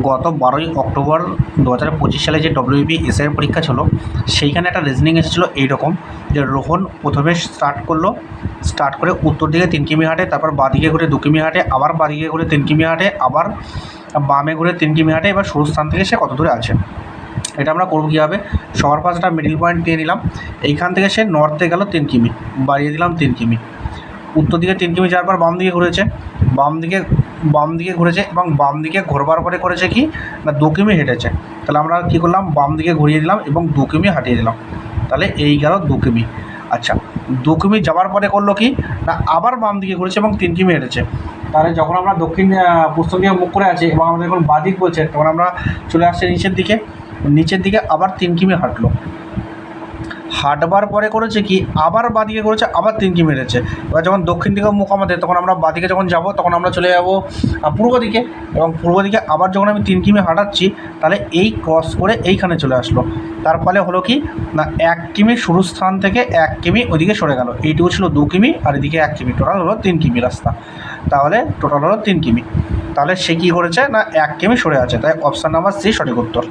গত 12ই অক্টোবর 2025 সালে যে WBP এসআইয়ের পরীক্ষা ছিল, সেইখানে একটা রিজনিং এসেছিলো এইরকম যে রোহন প্রথমে স্টার্ট করে উত্তর দিকে 3 কিমি হাঁটে, তারপর বাঁদিকে ঘুরে 2 কিমি হাঁটে, আবার বাঁদিকে ঘুরে 3 কিমি হাঁটে, আবার বামে ঘুরে 3 কিমি হাঁটে। এবার শুরু স্থান থেকে সে কত দূরে আছে এটা আমরা করবো কীভাবে? সবার ফার্স্ট একটা মিডিল পয়েন্ট নিয়ে নিলাম। এইখান থেকে সে নর্থে গেল 3 কিমি, বাড়িয়ে দিলাম 3 কিমি। উত্তর দিকে 3 কিমি যাওয়ার পর বাম দিকে ঘুরেছে, বাম দিকে ঘুরেছে এবং বাম দিকে ঘোরবার পরে করেছে কি না 2 কিমি হেঁটেছে। তাহলে আমরা কী করলাম, বাম দিকে ঘুরিয়ে দিলাম এবং 2 কিমি হাঁটিয়ে দিলাম। তাহলে এই গেল 2 কিমি। আচ্ছা, 2 কিমি যাওয়ার পরে করলো কি না আবার বাম দিকে ঘুরেছে এবং 3 কিমি হেঁটেছে। তাহলে যখন আমরা দক্ষিণ পশ্চিম দিকে মুখ করে আছি এবং আমাদের যখন বাদিক বলছে, তখন আমরা চলে আসছি নিচের দিকে আবার 3 কিমি হাঁটলো। হাঁটবার পরে করেছে কি আবার বাঁদিকে করেছে, আবার 3 কিমি হেঁটেছে। এবার যখন দক্ষিণ দিকে মুখ আমাদের, তখন আমরা বাঁদিকে যখন যাব তখন আমরা চলে যাব পূর্ব দিকে, এবং পূর্ব দিকে আবার যখন আমি 3 কিমি হাঁটাচ্ছি, তাহলে এই ক্রস করে এইখানে চলে আসলো। তার ফলে হলো কি না 1 কিমি শুরু স্থান থেকে 1 কিমি ওইদিকে সরে গেল। এইটুকু ছিল 2 কিমি আর এদিকে 1 কিমি, টোটাল হলো 3 কিমি রাস্তা। তাহলে টোটাল হলো 3 কিমি। তাহলে সে কী করেছে না 1 কিমি সরে আছে, তাই অপশান নাম্বার সি সঠিক উত্তর।